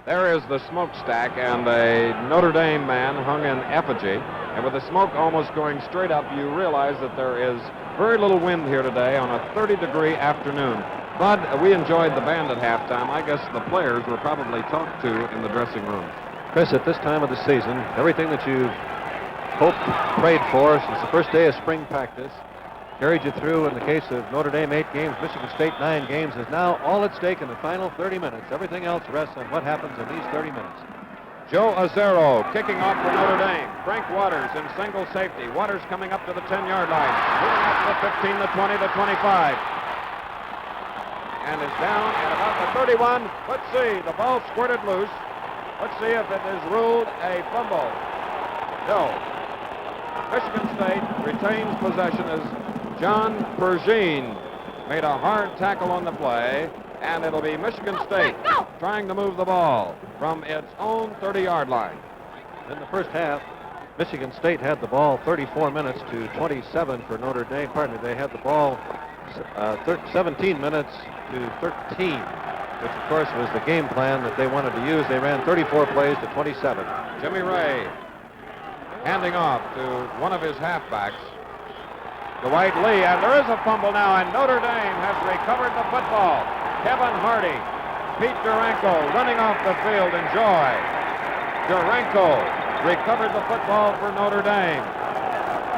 There is the smokestack, and a Notre Dame man hung in effigy. And with the smoke almost going straight up, you realize that there is very little wind here today on a 30-degree afternoon. Bud, we enjoyed the band at halftime. I guess the players were probably talked to in the dressing room. Chris, at this time of the season, everything that you've hoped, prayed for since the first day of spring practice carried you through. In the case of Notre Dame, 8 games, Michigan State, 9 games, is now all at stake in the final 30 minutes. Everything else rests on what happens in these 30 minutes. Joe Azzaro kicking off for Notre Dame. Frank Waters in single safety. Waters coming up to the 10-yard line. Moving up to the 15, the 20, the 25. And is down at about the 31. Let's see. The ball squirted loose. Let's see if it is ruled a fumble. No. Michigan State retains possession as John Pershing made a hard tackle on the play, and it'll be Michigan State trying to move the ball from its own 30-yard line. In the first half, Michigan State had the ball 34 minutes to 27 for Notre Dame. Pardon me, they had the ball 17 minutes to 13, which of course was the game plan that they wanted to use. They ran 34 plays to 27. Jimmy Ray handing off to one of his halfbacks, Dwight Lee, and there is a fumble now, and Notre Dame has recovered the football. Kevin Hardy, Pete Duranko running off the field in joy. Duranko recovered the football for Notre Dame.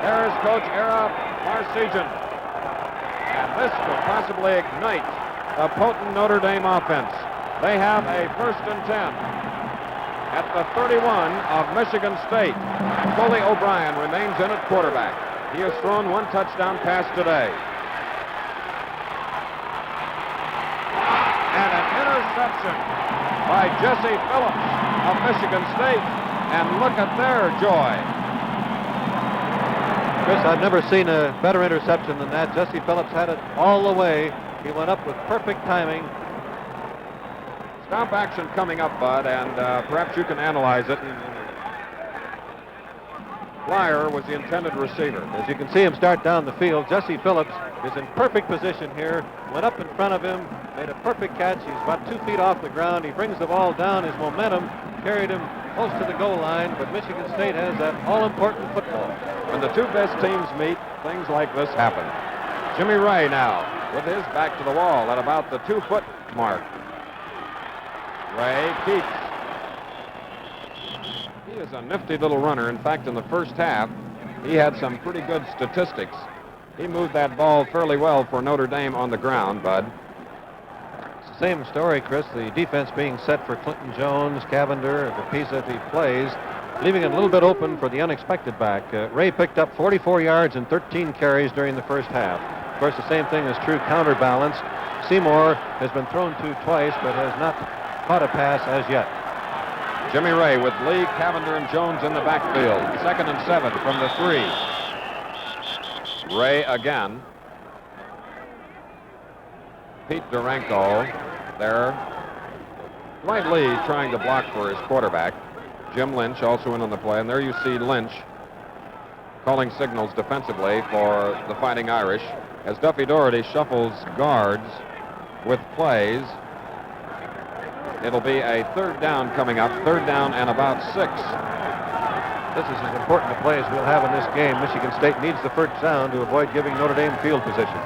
There is Coach Ara Marcijan, and this could possibly ignite a potent Notre Dame offense. They have a 1st and 10 at the 31 of Michigan State. Coley O'Brien remains in at quarterback. He has thrown 1 touchdown pass today. And an interception by Jesse Phillips of Michigan State. And look at their joy. Chris, I've never seen a better interception than that. Jesse Phillips had it all the way. He went up with perfect timing. Stop action coming up, Bud, and perhaps you can analyze it. Flyer was the intended receiver. As you can see him start down the field, Jesse Phillips is in perfect position here. Went up in front of him, made a perfect catch. He's about 2 feet off the ground. He brings the ball down. His momentum carried him close to the goal line, but Michigan State has that all-important football. When the 2 best teams meet, things like this happen. Jimmy Ray now with his back to the wall at about the 2-foot mark. Ray keeps. He is a nifty little runner. In fact, in the first half, he had some pretty good statistics. He moved that ball fairly well for Notre Dame on the ground, Bud. It's the same story, Chris. The defense being set for Clinton Jones, Cavender, the piece that he plays, leaving it a little bit open for the unexpected back. Ray picked up 44 yards and 13 carries during the first half. Of course, the same thing is true counterbalance. Seymour has been thrown to twice, but has not caught a pass as yet. Jimmy Ray with Lee, Cavender, and Jones in the backfield. 2nd and 7 from the 3. Ray again. Pete Duranko there. Dwight Lee trying to block for his quarterback. Jim Lynch also in on the play, and there you see Lynch calling signals defensively for the Fighting Irish as Duffy Doherty shuffles guards with plays. It'll be a 3rd down coming up, 3rd down and about 6. This is as important a play as we'll have in this game. Michigan State needs the 1st down to avoid giving Notre Dame field position.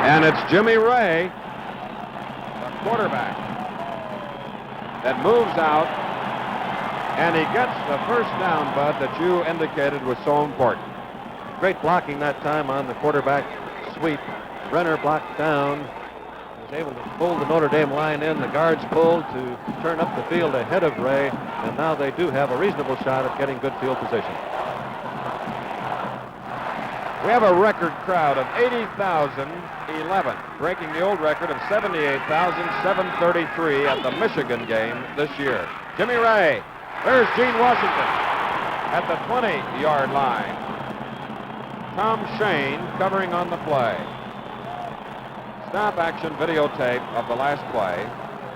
And it's Jimmy Ray, the quarterback, that moves out, and he gets the 1st down, Bud, that you indicated was so important. Great blocking that time on the quarterback sweep. Renner blocked down, was able to pull the Notre Dame line in. The guards pulled to turn up the field ahead of Ray, and now they do have a reasonable shot at getting good field position. We have a record crowd of 80,011, breaking the old record of 78,733 at the Michigan game this year. Jimmy Ray, there's Gene Washington at the 20-yard line. Tom Shane covering on the play. Stop action videotape of the last play.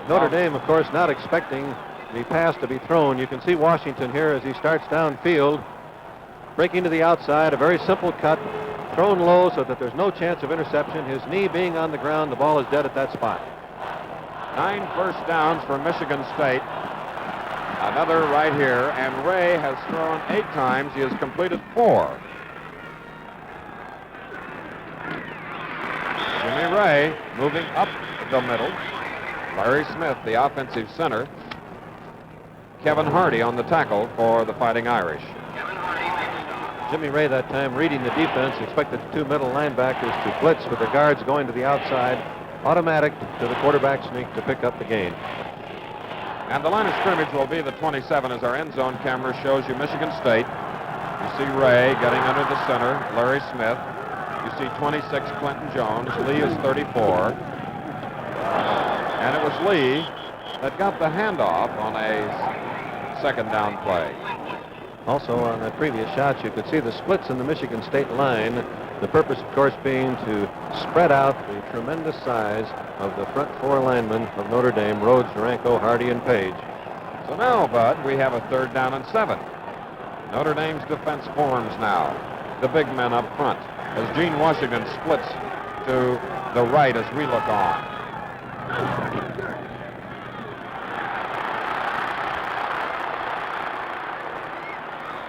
Notre Dame, of course, not expecting the pass to be thrown. You can see Washington here as he starts downfield, breaking to the outside, a very simple cut, thrown low so that there's no chance of interception. His knee being on the ground, the ball is dead at that spot. 9 first downs for Michigan State. Another right here, and Ray has thrown 8 times. He has completed 4. Jimmy Ray moving up the middle. Larry Smith, the offensive center. Kevin Hardy on the tackle for the Fighting Irish. Jimmy Ray that time reading the defense, expected the 2 middle linebackers to blitz with their guards going to the outside. Automatic to the quarterback sneak to pick up the gain. And the line of scrimmage will be the 27 as our end zone camera shows you Michigan State. You see Ray getting under the center, Larry Smith. You see 26, Clinton Jones. Lee is 34. And it was Lee that got the handoff on a second down play. Also on the previous shots, you could see the splits in the Michigan State line. The purpose, of course, being to spread out the tremendous size of the front 4 linemen of Notre Dame, Rhodes, Duranko, Hardy, and Page. So now, Bud, we have a 3rd down and 7. Notre Dame's defense forms now. The big men up front as Gene Washington splits to the right as we look on.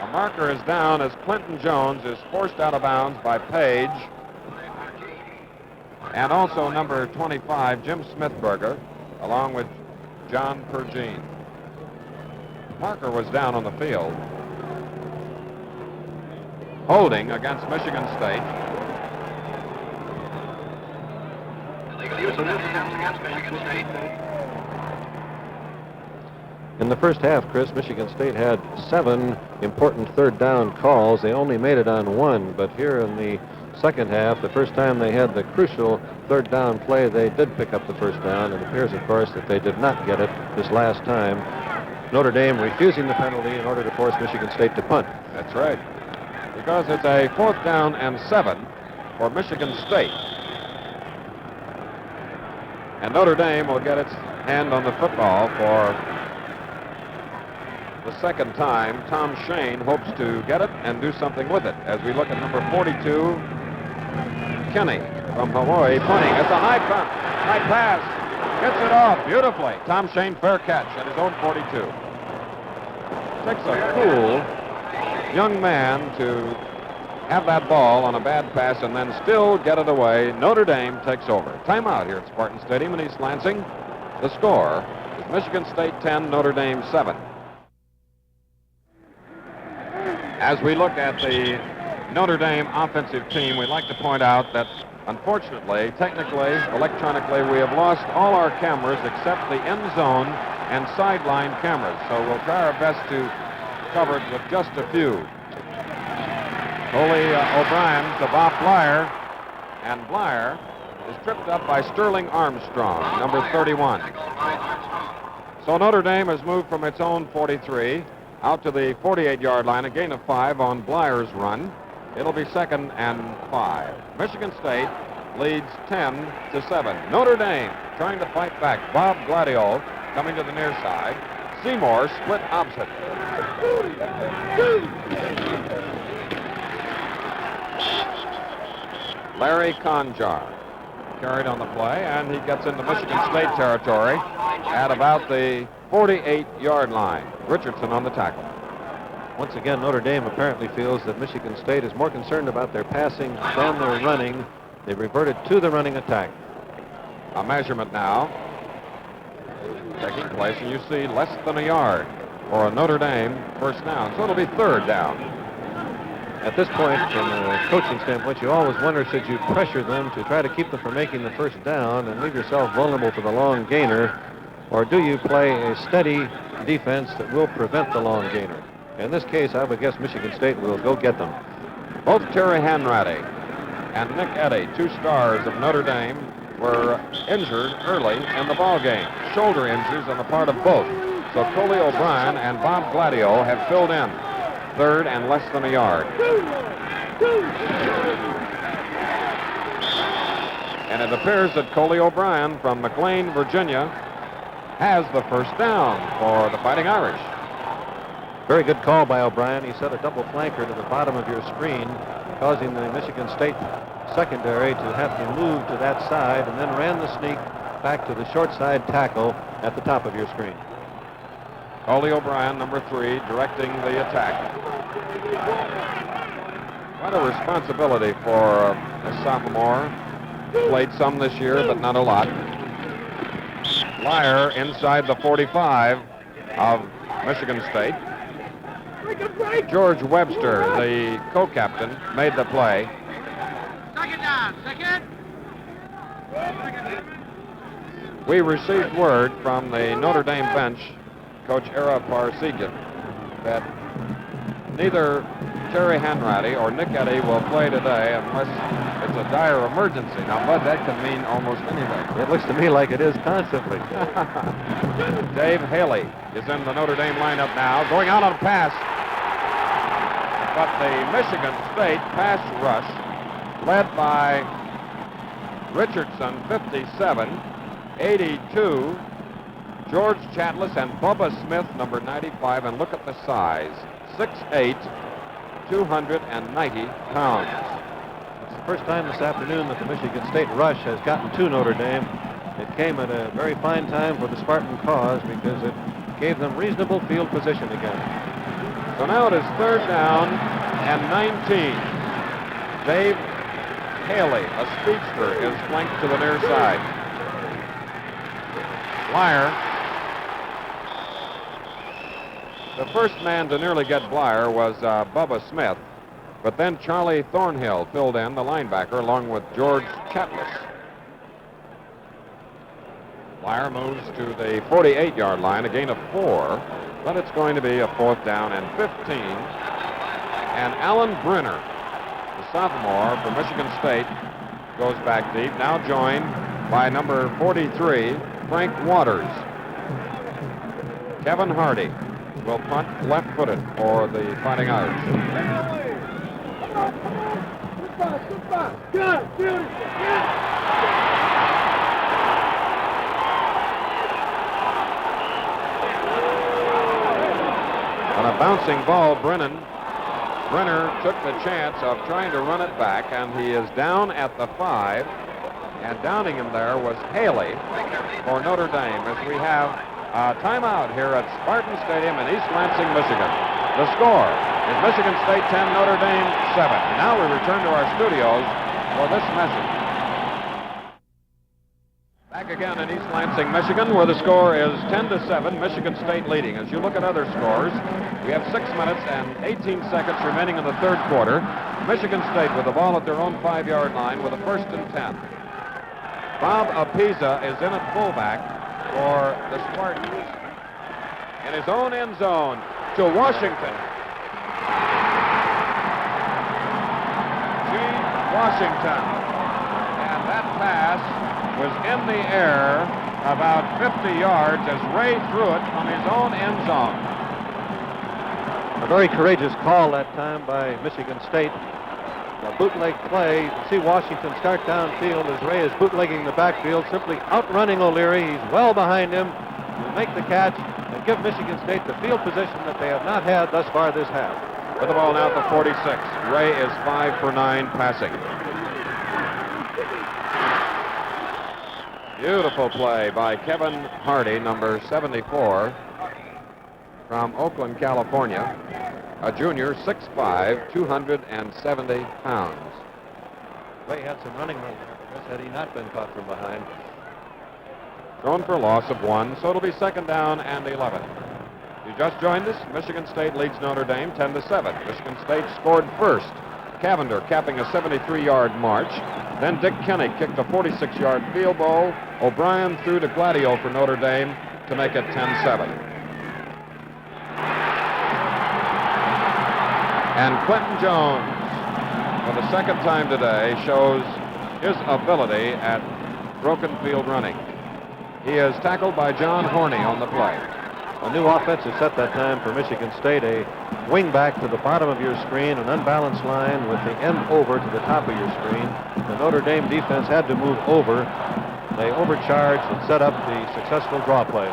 A marker is down as Clinton Jones is forced out of bounds by Page. And also number 25, Jim Smithberger, along with John Pergine. Marker was down on the field. Holding against Michigan State. Illegal use of this against Michigan State. In the first half, Chris, Michigan State had 7 important 3rd down calls. They only made it on 1, but here in the second half, the first time they had the crucial 3rd down play, they did pick up the first down. It appears, of course, that they did not get it this last time. Notre Dame refusing the penalty in order to force Michigan State to punt. That's right. Because it's a 4th down and 7 for Michigan State. And Notre Dame will get its hand on the football for the second time. Tom Shane hopes to get it and do something with it as we look at number 42, Kenny from Hawaii punting. It's a high pass. Gets it off beautifully. Tom Shane, fair catch at his own 42. Takes a cool young man to have that ball on a bad pass and then still get it away. Notre Dame takes over. Timeout here at Spartan Stadium in East Lansing. The score is Michigan State 10, Notre Dame 7. As we look at the Notre Dame offensive team, we'd like to point out that, unfortunately, technically, electronically, we have lost all our cameras except the end zone and sideline cameras. So we'll try our best to cover it with just a few. Coley O'Brien to Bob Blyer, and Blyer is tripped up by Sterling Armstrong, number 31. So Notre Dame has moved from its own 43 out to the 48-yard line, a gain of 5 on Blyer's run. It'll be 2nd and 5. Michigan State leads 10-7. Notre Dame trying to fight back. Bob Gladio coming to the near side. Seymour split opposite. Larry Conjar carried on the play, and he gets into Michigan State territory at about the 48-yard line. Richardson on the tackle. Once again, Notre Dame apparently feels that Michigan State is more concerned about their passing than their running. They reverted to the running attack. A measurement now taking place, and you see less than a yard for a Notre Dame first down. So it'll be 3rd down. At this point, from a coaching standpoint, you always wonder, should you pressure them to try to keep them from making the first down and leave yourself vulnerable to the long gainer, or do you play a steady defense that will prevent the long gainer? In this case, I would guess Michigan State will go get them. Both Terry Hanratty and Nick Eddy, 2 stars of Notre Dame, were injured early in the ball game. Shoulder injuries on the part of both. So Coley O'Brien and Bob Gladio have filled in 3rd and less than a yard. And it appears that Coley O'Brien from McLean, Virginia, has the first down for the Fighting Irish. Very good call by O'Brien. He set a double flanker to the bottom of your screen. causing the Michigan State secondary to have to move to that side, and then ran the sneak back to the short side tackle at the top of your screen. Coley O'Brien, number 3, directing the attack. What a responsibility for a sophomore. Played some this year, but not a lot. Lyer inside the 45 of Michigan State. George Webster, the co-captain, made the play. Second down, second. We received word from the Notre Dame bench, Coach Ara Parsegian, that neither Terry Hanratty or Nick Eddy will play today unless it's a dire emergency. Now, Bud, that can mean almost anything. It looks to me like it is constantly. Dave Haley is in the Notre Dame lineup now, going out on a pass. But the Michigan State pass rush, led by Richardson, 57, 82, George Chatlis, and Bubba Smith, number 95. And look at the size, 6'8", 290 pounds. It's the first time this afternoon that the Michigan State rush has gotten to Notre Dame. It came at a very fine time for the Spartan cause because it gave them reasonable field position again. So now it is 3rd down and 19. Dave Haley, a speedster, is flanked to the near side. Blyer. The first man to nearly get Blyer was Bubba Smith, but then Charlie Thornhill filled in, the linebacker, along with George Chatlis. Blyer moves to the 48-yard line, a gain of 4, but it's going to be a 4th down and 15. And Alan Brenner, the sophomore from Michigan State, goes back deep, now joined by number 43, Frank Waters. Kevin Hardy will punt left-footed for the Fighting Irish. On a bouncing ball, Brenner took the chance of trying to run it back, and he is down at the 5. And downing him there was Haley for Notre Dame, as we have a timeout here at Spartan Stadium in East Lansing, Michigan. The score is Michigan State 10, Notre Dame 7. And now we return to our studios for this message. Back again in East Lansing, Michigan, where the score is 10-7, Michigan State leading. As you look at other scores, we have 6 minutes and 18 seconds remaining in the 3rd quarter. Michigan State with the ball at their own 5-yard line with a 1st and 10. Bob Apisa is in at fullback for the Spartans. In his own end zone to Washington. Gene Washington. And that pass was in the air about 50 yards as Ray threw it from his own end zone. A very courageous call that time by Michigan State. A bootleg play. You see Washington start downfield as Ray is bootlegging the backfield, simply outrunning O'Leary. He's well behind him to make the catch and give Michigan State the field position that they have not had thus far this half. With the ball now at the 46. Ray is 5 for 9 passing. Beautiful play by Kevin Hardy, number 74, from Oakland, California. A junior, 6'5", 270 pounds. Ray had some running room there, had he not been caught from behind. Thrown for a loss of 1, so it'll be 2nd down and 11. You just joined us. Michigan State leads Notre Dame 10-7. Michigan State scored first. Cavender capping a 73-yard march. Then Dick Kenny kicked a 46-yard field goal. O'Brien threw to Gladio for Notre Dame to make it 10-7. And Quentin Jones, for the 2nd time today, shows his ability at broken field running. He is tackled by John Horney on the play. A new offensive set that time for Michigan State, a wing back to the bottom of your screen, an unbalanced line with the end over to the top of your screen. The Notre Dame defense had to move over. They overcharged and set up the successful draw play.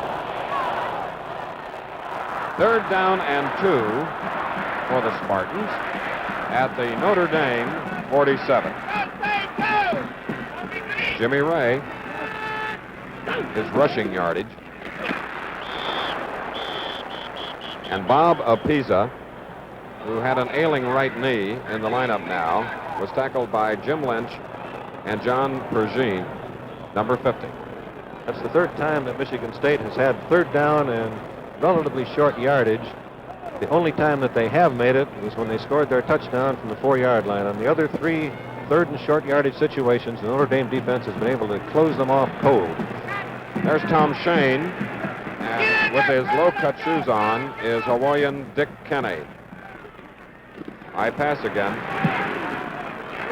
3rd down and 2 for the Spartans. at the Notre Dame 47. Jimmy Ray, his rushing yardage. And Bob Apisa, who had an ailing right knee in the lineup now, was tackled by Jim Lynch and John Pergine, number 50. That's the third time that Michigan State has had third down and relatively short yardage. The only time that they have made it was when they scored their touchdown from the 4-yard line. On the other three third and short yardage situations, the Notre Dame defense has been able to close them off cold. There's Tom Shane, and with his low-cut shoes on is Hawaiian Dick Kenny. High pass again.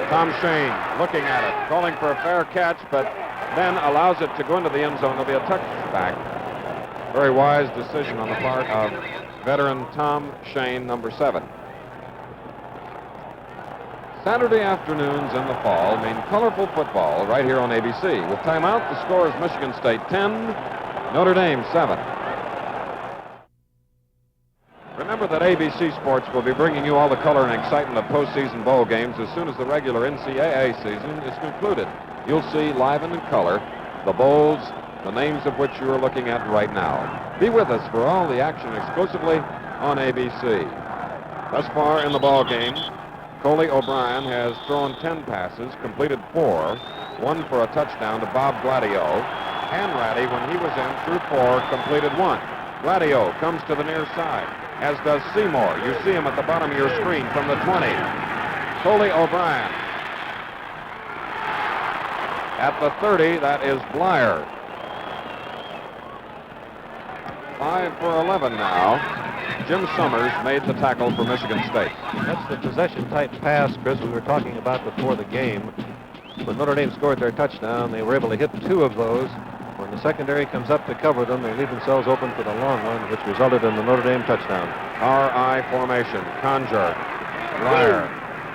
Tom Shane looking at it, calling for a fair catch, but then allows it to go into the end zone. There'll be a touchback. Very wise decision on the part of veteran Tom Shane, number 7. Saturday afternoons in the fall mean colorful football right here on ABC. With timeout, the score is Michigan State 10, Notre Dame 7. Remember that ABC Sports will be bringing you all the color and excitement of postseason bowl games as soon as the regular NCAA season is concluded. You'll see live and in color the bowls, the names of which you are looking at right now. Be with us for all the action exclusively on ABC. Thus far in the ball game, Coley O'Brien has thrown 10 passes, completed 4, 1 for a touchdown to Bob Gladio. Hanratty, when he was in, threw 4, completed 1. Gladio comes to the near side, as does Seymour. You see him at the bottom of your screen from the 20. Coley O'Brien. At the 30, that is Blyer. 5 for 11 now. Jim Summers made the tackle for Michigan State. That's the possession-type pass, Chris, we were talking about before the game. When Notre Dame scored their touchdown, they were able to hit 2 of those. When the secondary comes up to cover them, they leave themselves open for the long one, which resulted in the Notre Dame touchdown. RI formation. Conger, Blyer,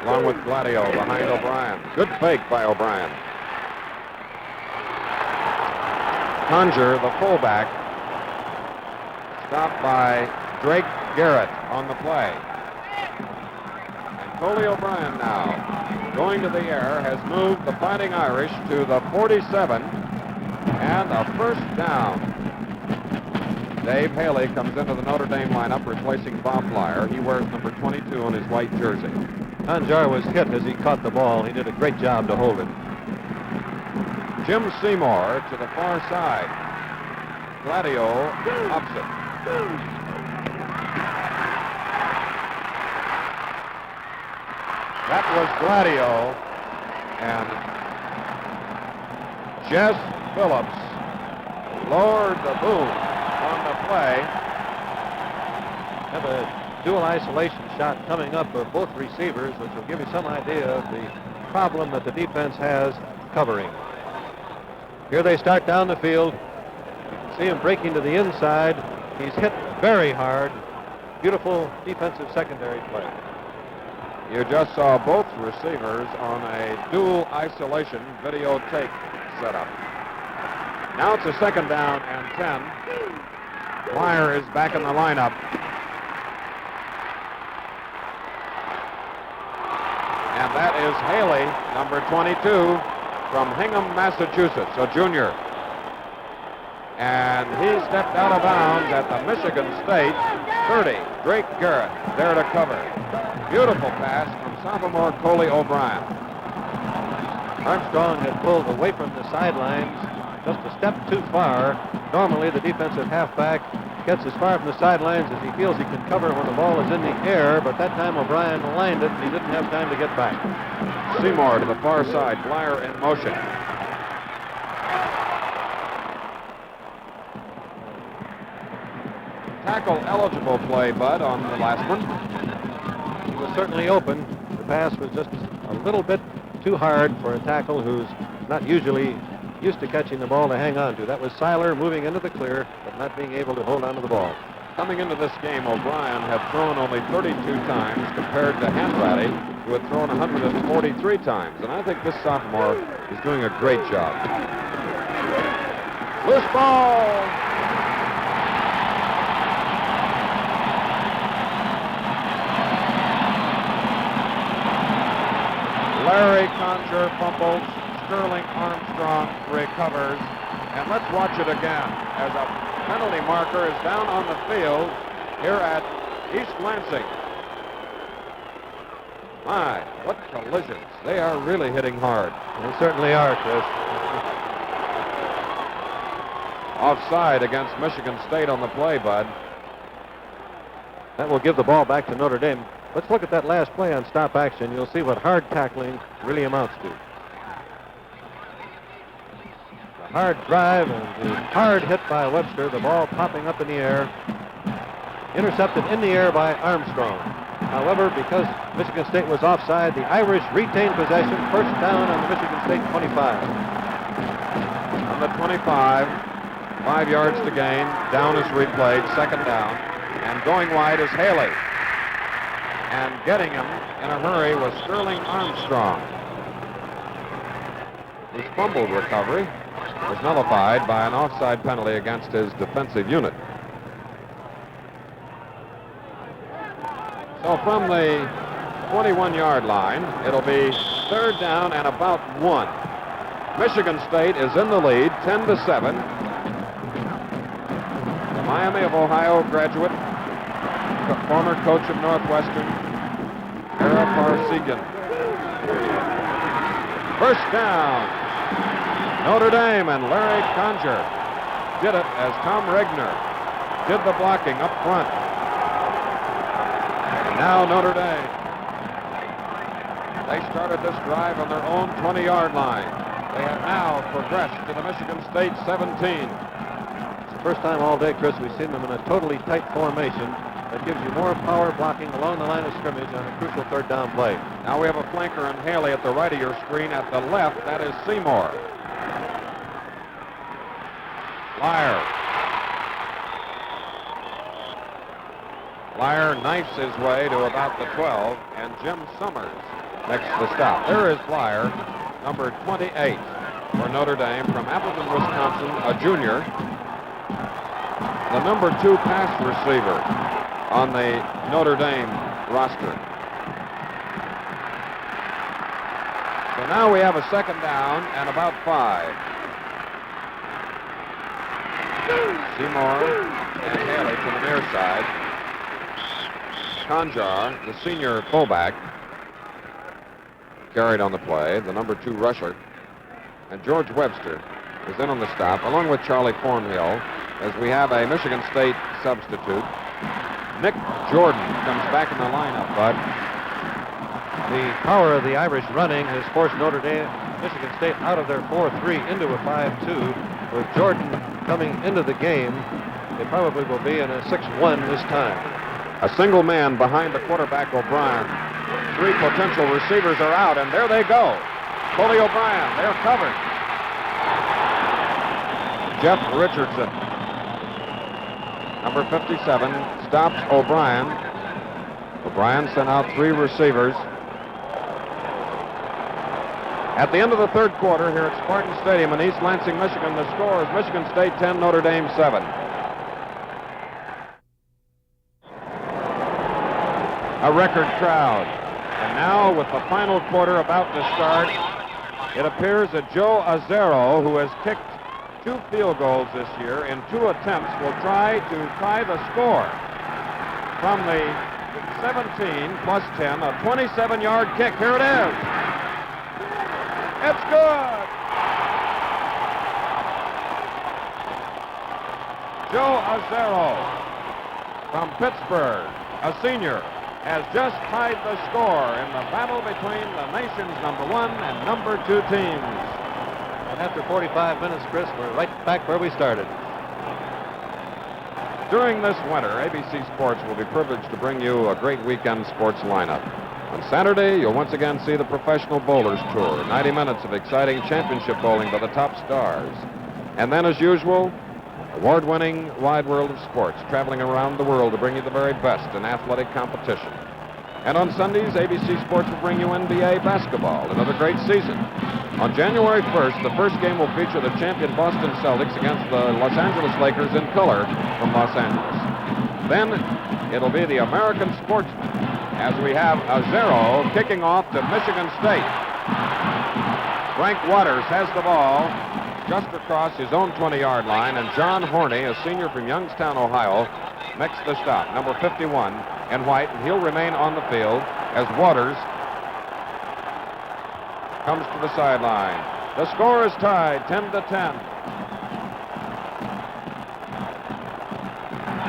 along with Gladio behind O'Brien. Good fake by O'Brien. Conger, the fullback, stopped by Drake Garrett on the play. And Coley O'Brien now, going to the air, has moved the Fighting Irish to the 47 and a first down. Dave Haley comes into the Notre Dame lineup replacing Bob Blyer. He wears number 22 on his white jersey. Conjar was hit as he caught the ball. He did a great job to hold it. Jim Seymour to the far side. Gladio opposite. That was Gladio, and Jess Phillips lowered the boom on the play. Have a dual isolation shot coming up of both receivers, which will give you some idea of the problem that the defense has covering. Here they start down the field. You can see him breaking to the inside. He's hit very hard. Beautiful defensive secondary play. You just saw both receivers on a dual isolation video tape setup. Now it's a second down and 10. Blyer is back in the lineup. And that is Haley, number 22, from Hingham, Massachusetts, a junior. And he stepped out of bounds at the Michigan State 30. Drake Garrett there to cover. Beautiful pass from sophomore Coley O'Brien. Armstrong had pulled away from the sidelines just a step too far. Normally the defensive halfback gets as far from the sidelines as he feels he can cover when the ball is in the air, but that time O'Brien lined it and he didn't have time to get back. Seymour to the far side, Blyer in motion. Tackle eligible play, Bud, on the last one. He was certainly open. The pass was just a little bit too hard for a tackle who's not usually used to catching the ball to hang on to. That was Seiler moving into the clear, but not being able to hold on to the ball. Coming into this game, O'Brien had thrown only 32 times compared to Hanratty, who had thrown 143 times. And I think this sophomore is doing a great job. Loose ball! Larry Conger fumbles. Sterling Armstrong recovers. And let's watch it again as a penalty marker is down on the field here at East Lansing. My, what collisions. They are really hitting hard. They certainly are, Chris. Offside against Michigan State on the play, Bud. That will give the ball back to Notre Dame. Let's look at that last play on stop action. You'll see what hard tackling really amounts to. The hard drive and the hard hit by Webster, the ball popping up in the air. Intercepted in the air by Armstrong. However, because Michigan State was offside, the Irish retained possession, first down on the Michigan State 25. On the 25, 5 yards to gain. Down is replayed, second down. And going wide is Haley. And getting him in a hurry was Sterling Armstrong. His fumbled recovery was nullified by an offside penalty against his defensive unit. So from the 21-yard line, it'll be third down and about 1. Michigan State is in the lead, 10-7. The Miami of Ohio graduate, former coach of Northwestern, Ara Parsegian. First down. Notre Dame and Larry Conger did it as Tom Regner did the blocking up front. Now Notre Dame. They started this drive on their own 20-yard line. They have now progressed to the Michigan State 17. It's the first time all day, Chris, we've seen them in a totally tight formation that gives you more power blocking along the line of scrimmage on a crucial third down play. Now we have a flanker in Haley at the right of your screen. At the left, that is Seymour. Lyer knifes his way to about the 12, and Jim Summers makes the stop. There is Lyer, number 28 for Notre Dame from Appleton, Wisconsin, a junior. The number 2 pass receiver on the Notre Dame roster. So now we have a second down and about 5. Seymour and Haley to the near side. Conjar, the senior fullback, carried on the play, the number 2 rusher. And George Webster is in on the stop, along with Charlie Thornhill, as we have a Michigan State substitute. Nick Jordan comes back in the lineup, Bud. The power of the Irish running has forced Notre Dame, Michigan State out of their 4-3 into a 5-2. With Jordan coming into the game, they probably will be in a 6-1 this time. A single man behind the quarterback, O'Brien. 3 potential receivers are out, and there they go. Coley O'Brien, they're covered. Jeff Richardson, number 57, stops O'Brien. O'Brien sent out 3 receivers. At the end of the third quarter here at Spartan Stadium in East Lansing, Michigan, the score is Michigan State 10, Notre Dame 7. A record crowd. And now, with the final quarter about to start, it appears that Joe Azzaro, who has kicked 2 field goals this year in 2 attempts, will try to tie the score. From the 17 plus 10, a 27-yard kick. Here it is. It's good. Joe Azzaro from Pittsburgh, a senior, has just tied the score in the battle between the nation's number 1 and number 2 teams. And after 45 minutes, Chris, we're right back where we started. During this winter, ABC Sports will be privileged to bring you a great weekend sports lineup. On Saturday, you'll once again see the Professional Bowlers Tour, 90 minutes of exciting championship bowling by the top stars. And then, as usual, award-winning Wide World of Sports, traveling around the world to bring you the very best in athletic competition. And on Sundays, ABC Sports will bring you NBA basketball, another great season. On January 1st, the first game will feature the champion Boston Celtics against the Los Angeles Lakers in color from Los Angeles. Then it'll be the American Sportsman, as we have Azzaro kicking off to Michigan State. Frank Waters has the ball just across his own 20-yard line, and John Horney, a senior from Youngstown, Ohio, makes the stop. Number 51 in white, and he'll remain on the field as Waters comes to the sideline. The score is tied, 10-10.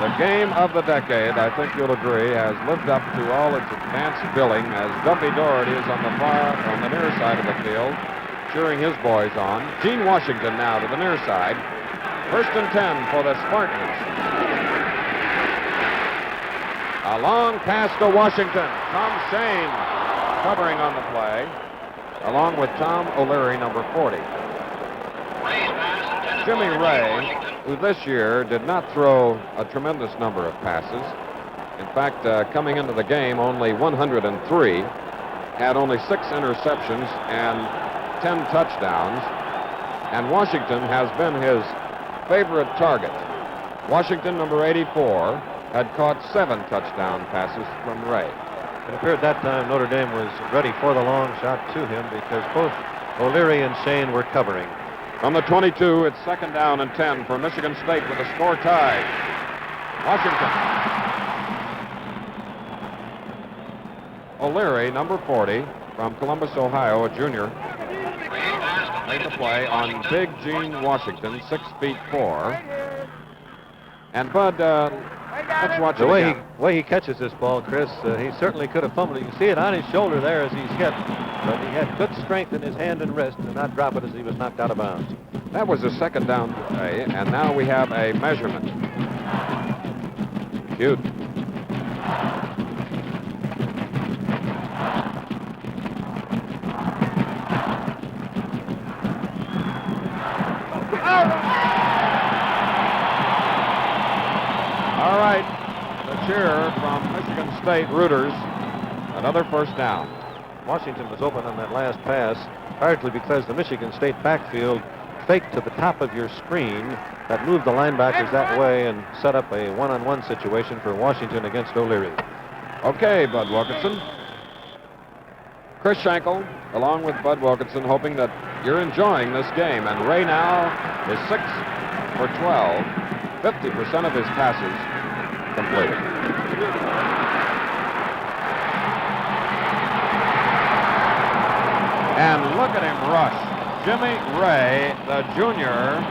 The game of the decade, I think you'll agree, has lived up to all its advanced billing as Duffy Doherty is on the near side of the field, cheering his boys on. Gene Washington now to the near side. 1st and 10 for the Spartans. A long pass to Washington. Tom Shane covering on the play, along with Tom O'Leary, number 40. Jimmy Ray, who this year did not throw a tremendous number of passes. In fact, coming into the game, only 103, had only 6 interceptions and 10 touchdowns, and Washington has been his favorite target. Washington, number 84, had caught 7 touchdown passes from Ray. It appeared that time Notre Dame was ready for the long shot to him because both O'Leary and Shane were covering. From the 22, it's 2nd down and 10 for Michigan State with the score tied. Washington. O'Leary, number 40, from Columbus, Ohio, a junior, made the play on Big Gene Washington, 6'4". And Bud, let's watch the it way again. way he catches this ball, Chris, he certainly could have fumbled it. You see it on his shoulder there as he's hit, but he had good strength in his hand and wrist to not drop it as he was knocked out of bounds. That was a 2nd down play, and now we have a measurement. Cute. All right, the cheer from Michigan State Rooters. Another 1st down. Washington was open on that last pass, largely because the Michigan State backfield faked to the top of your screen that moved the linebackers that way and set up a one-on-one situation for Washington against O'Leary. Okay, Bud Wilkinson. Chris Schenkel, along with Bud Wilkinson, hoping that you're enjoying this game. And Ray now is 6 for 12, 50% of his passes completed. And look at him rush. Jimmy Ray, the junior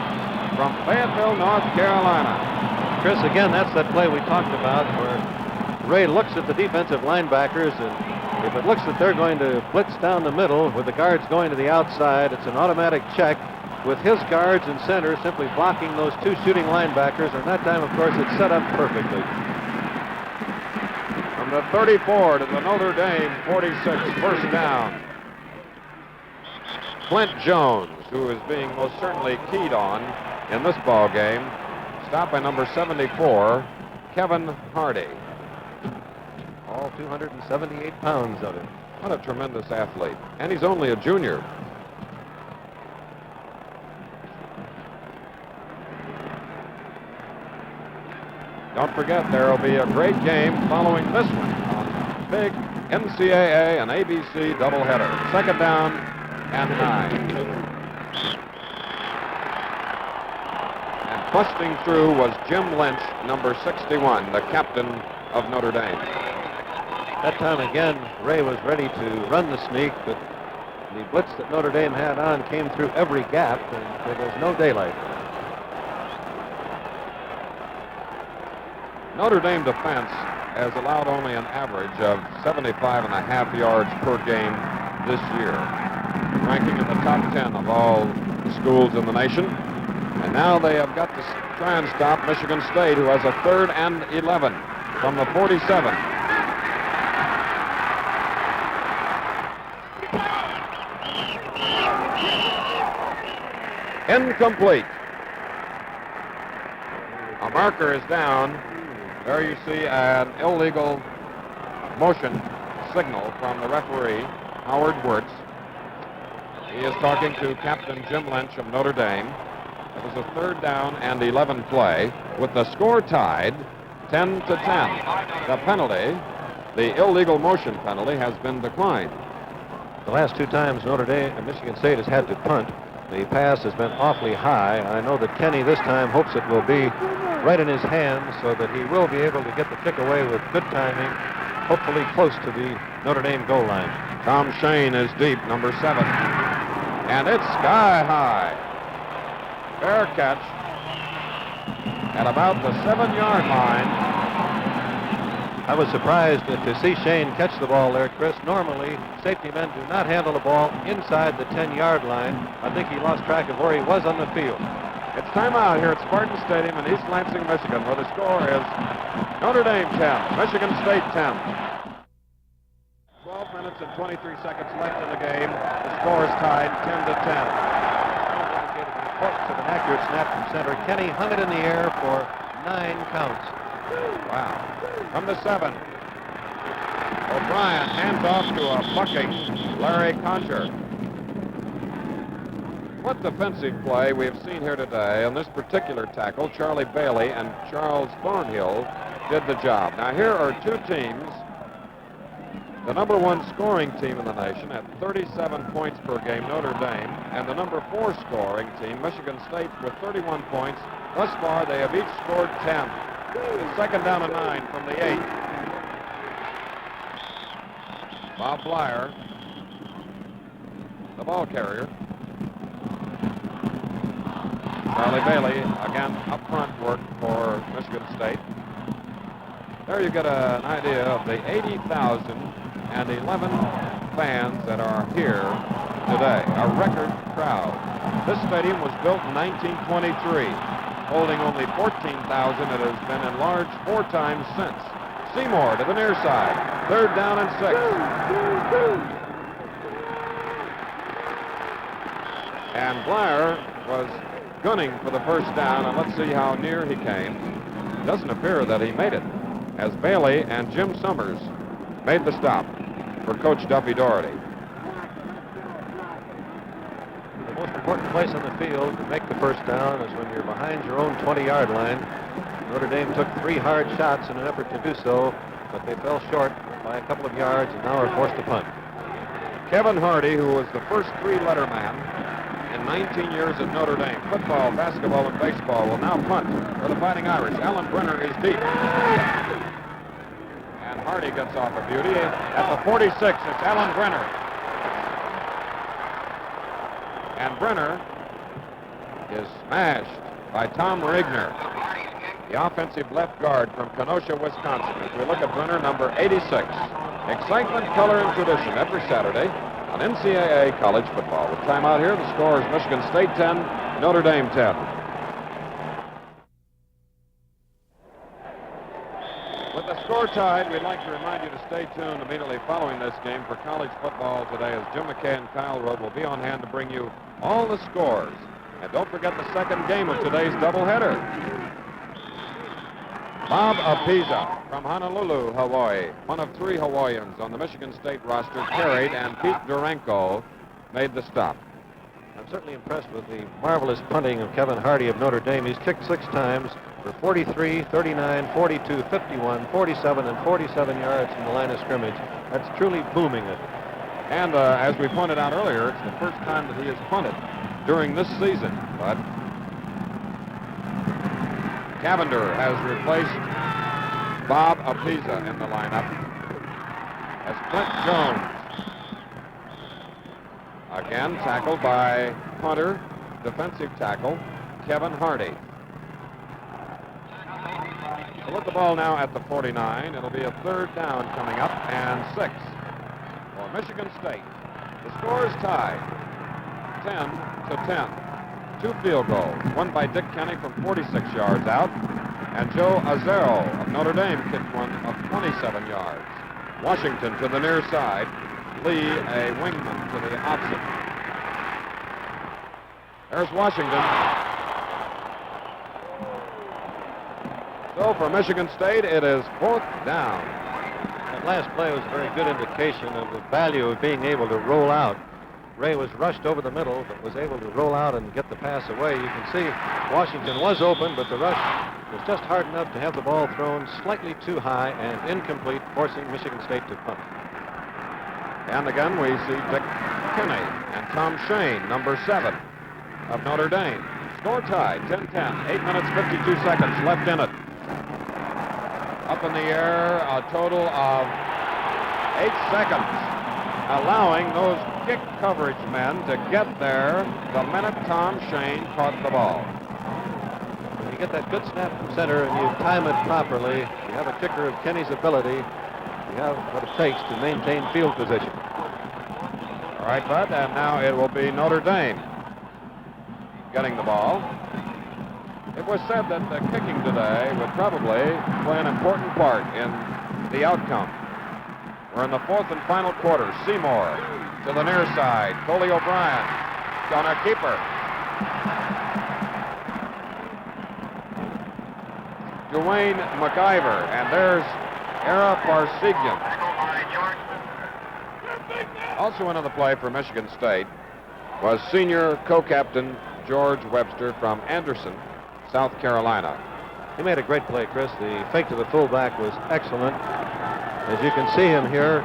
from Fayetteville, North Carolina. Chris, again, that's that play we talked about where Ray looks at the defensive linebackers, and if it looks that they're going to blitz down the middle with the guards going to the outside, it's an automatic check with his guards and center simply blocking those 2 shooting linebackers, and that time, of course, it's set up perfectly. From the 34 to the Notre Dame 46, 1st down. Clint Jones, who is being most certainly keyed on in this ball game, stopped by number 74, Kevin Hardy. All 278 pounds of him. What a tremendous athlete. And he's only a junior. Don't forget, there will be a great game following this one on big NCAA and ABC doubleheader. 2nd down and 9. And busting through was Jim Lynch, number 61, the captain of Notre Dame. That time again, Ray was ready to run the sneak, but the blitz that Notre Dame had on came through every gap, and there was no daylight. Notre Dame defense has allowed only an average of 75.5 yards per game this year, ranking in the top 10 of all the schools in the nation. And now they have got to try and stop Michigan State, who has a 3rd and 11 from the 47. Incomplete. A marker is down. There you see an illegal motion signal from the referee, Howard Wirtz. He is talking to Captain Jim Lynch of Notre Dame. It was a 3rd down and 11 play with the score tied 10-10. The penalty, the illegal motion penalty, has been declined. The last two times Michigan State has had to punt, the pass has been awfully high. I know that Kenny this time hopes it will be right in his hands so that he will be able to get the kick away with good timing, hopefully close to the Notre Dame goal line. Tom Shane is deep, number 7. And it's sky high. Fair catch at about the 7-yard line. I was surprised to see Shane catch the ball there, Chris. Normally, safety men do not handle the ball inside the 10-yard line. I think he lost track of where he was on the field. It's time out here at Spartan Stadium in East Lansing, Michigan, where the score is Notre Dame 10, Michigan State 10. 12 minutes and 23 seconds left in the game. The score is tied 10 to 10. The importance of an accurate snap from center. Kenny hung it in the air for 9 counts. Wow. From the 7. O'Brien hands off to a bucking Larry Concher. What defensive play we have seen here today on this particular tackle. Charlie Bailey and Charles Thornhill did the job. Now here are two teams. The number 1 scoring team in the nation at 37 points per game, Notre Dame, and the number 4 scoring team, Michigan State, with 31 points. Thus far, they have each scored 10. It's second down and 9 from the 8. Bob Blyer, the ball carrier. Charlie Bailey, again, up front work for Michigan State. There you get an idea of the 80,011 fans that are here today, a record crowd. This stadium was built in 1923. Holding only 14,000, it has been enlarged 4 times since. Seymour to the near side. Third down and 6. And Blyer was gunning for the first down, and let's see how near he came. It doesn't appear that he made it, as Bailey and Jim Summers made the stop for Coach Duffy Doherty. The most important place on the field to make the first down is when you're behind your own 20-yard line. Notre Dame took 3 hard shots in an effort to do so, but they fell short by a couple of yards and now are forced to punt. Kevin Hardy, who was the first 3-letter man in 19 years at Notre Dame, football, basketball, and baseball, will now punt for the Fighting Irish. Alan Brenner is deep. And Hardy gets off a beauty. At the 46, it's Alan Brenner. And Brenner is smashed by Tom Rigner, the offensive left guard from Kenosha, Wisconsin. As we look at Brenner, number 86. Excitement, color, and tradition every Saturday on NCAA college football. With time out here, the score is Michigan State 10, Notre Dame 10. With the score tied, we'd like to remind you to stay tuned immediately following this game for college football today, as Jim McKay and Kyle Road will be on hand to bring you all the scores. And don't forget the second game of today's doubleheader. Bob Apiza from Honolulu, Hawaii, one of 3 Hawaiians on the Michigan State roster, carried, and Pete Duranko made the stop. I'm certainly impressed with the marvelous punting of Kevin Hardy of Notre Dame. He's kicked 6 times for 43, 39, 42, 51, 47, and 47 yards from the line of scrimmage. That's truly booming it. And as we pointed out earlier, it's the first time that he has punted during this season. But Cavender has replaced Bob Apiza in the lineup as Clint Jones. Again, tackled by punter, defensive tackle, Kevin Hardy. So with the ball now at the 49, it'll be a third down coming up and 6 for Michigan State. The score is tied, 10 to 10. 2 field goals, one by Dick Kenny from 46 yards out, and Joe Azero of Notre Dame kicked one of 27 yards. Washington to the near side, Lee a wingman to the opposite. There's Washington. So for Michigan State, it is 4th down. That last play was a very good indication of the value of being able to roll out. Ray was rushed over the middle, but was able to roll out and get the pass away. You can see Washington was open, but the rush was just hard enough to have the ball thrown slightly too high and incomplete, forcing Michigan State to punt. And again, we see Dick Kinney and Tom Shane, number 7 of Notre Dame. Score tie, 10-10, 8 minutes, 52 seconds left in it. Up in the air, a total of 8 seconds, allowing those kick coverage men to get there the minute Tom Shane caught the ball. When you get that good snap from center and you time it properly, you have a kicker of Kenny's ability, you have what it takes to maintain field position. All right, Bud, and now it will be Notre Dame getting the ball. It was said that the kicking today would probably play an important part in the outcome. We're in the 4th and final quarter. Seymour to the near side. Coley O'Brien on a keeper. Dwayne McIver, and there's Era Parsegian. Also into the play for Michigan State was senior co-captain George Webster from Anderson, South Carolina. He made a great play, Chris. The fake to the fullback was excellent. As you can see him here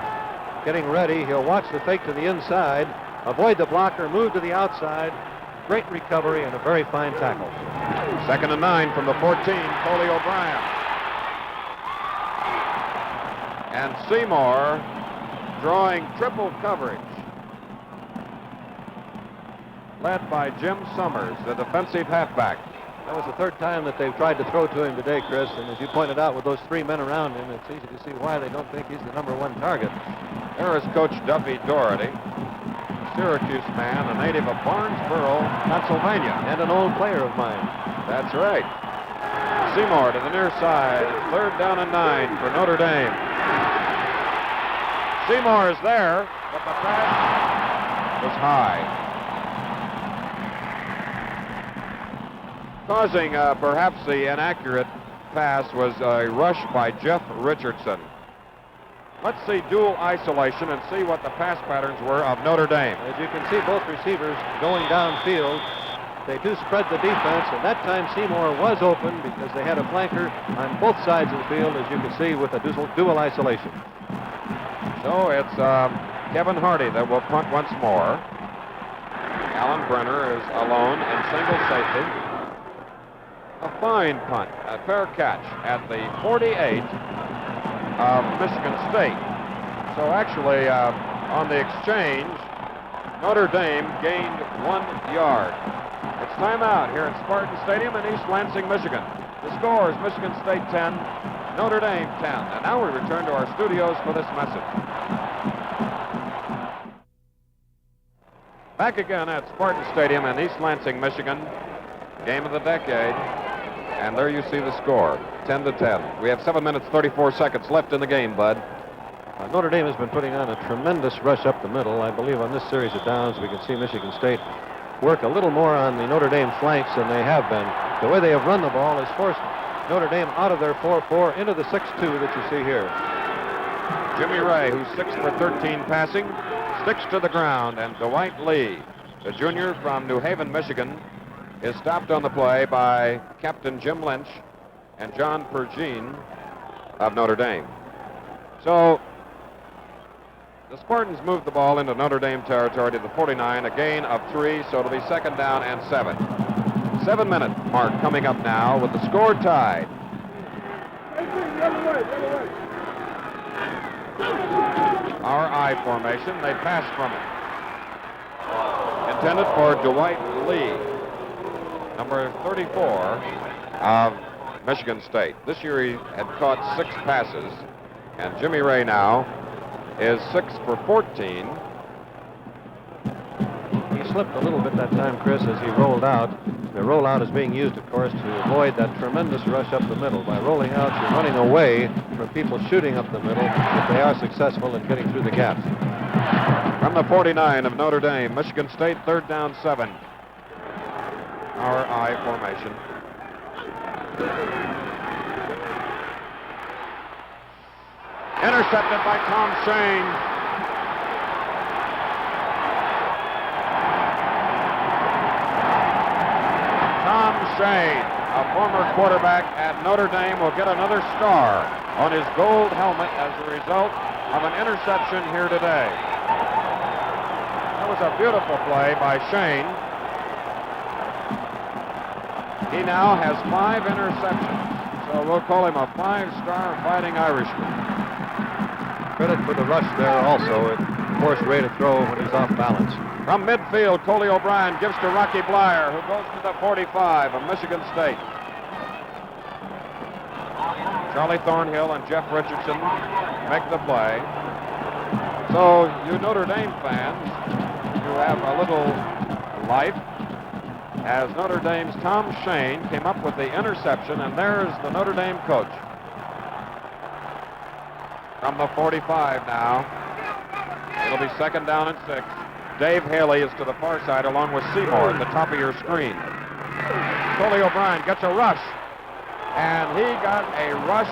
getting ready, he'll watch the fake to the inside, avoid the blocker, move to the outside. Great recovery and a very fine tackle. 2nd and 9 from the 14, Coley O'Brien. And Seymour drawing triple coverage, led by Jim Summers, the defensive halfback. That was the 3rd time that they've tried to throw to him today, Chris, and as you pointed out, with those 3 men around him, it's easy to see why they don't think he's the number 1 target. There is Coach Duffy Doherty, Syracuse man, a native of Barnesboro, Pennsylvania. And an old player of mine. That's right. Seymour to the near side. 3rd down and 9 for Notre Dame. Seymour is there, but the pass was high. Causing perhaps the inaccurate pass was a rush by Jeff Richardson. Let's see dual isolation and see what the pass patterns were of Notre Dame. As you can see, both receivers going downfield. They do spread the defense, and that time Seymour was open because they had a flanker on both sides of the field, as you can see, with a dual isolation. So it's Kevin Hardy that will punt once more. Alan Brenner is alone in single safety. A fine punt, a fair catch at the 48 of Michigan State. So actually, on the exchange, Notre Dame gained 1 yard. It's timeout here at Spartan Stadium in East Lansing, Michigan. The score is Michigan State 10, Notre Dame 10. And now we return to our studios for this message. Back again at Spartan Stadium in East Lansing, Michigan. Game of the decade. And there you see the score, 10-10. We have 7 minutes, 34 seconds left in the game, Bud. Notre Dame has been putting on a tremendous rush up the middle. I believe on this series of downs, we can see Michigan State work a little more on the Notre Dame flanks than they have been. The way they have run the ball has forced Notre Dame out of their 4-4 into the 6-2 that you see here. Jimmy Ray, who's 6 for 13 passing, sticks to the ground, and Dwight Lee, the junior from New Haven, Michigan, is stopped on the play by Captain Jim Lynch and John Pergine of Notre Dame. So the Spartans moved the ball into Notre Dame territory to the 49, a gain of 3, so it'll be 2nd down and 7. 7-minute mark coming up now with the score tied. Our I formation, they pass from it. Intended for Dwight Lee, number 34 of Michigan State. This year he had caught 6 passes, and Jimmy Ray now is 6 for 14. He slipped a little bit that time, Chris, as he rolled out. The rollout is being used, of course, to avoid that tremendous rush up the middle. By rolling out, you're running away from people shooting up the middle if they are successful in getting through the gaps. From the 49 of Notre Dame, Michigan State, 3rd down 7. Our I formation. Intercepted by Tom Shane. Tom Shane, a former quarterback at Notre Dame, will get another star on his gold helmet as a result of an interception here today. was a beautiful play by Shane. He now has 5 interceptions, so we'll call him a 5-star Fighting Irishman. Credit for the rush there also. It forced Ray to throw when he's off balance. From midfield, Coley O'Brien gives to Rocky Blyer, who goes to the 45 of Michigan State. Charlie Thornhill and Jeff Richardson make the play. So, you Notre Dame fans, you have a little life, as Notre Dame's Tom Shane came up with the interception, and there's the Notre Dame coach. From the 45 now. It'll be 2nd down and 6. Dave Haley is to the far side along with Seymour at the top of your screen. Coley O'Brien gets a rush, and he got a rush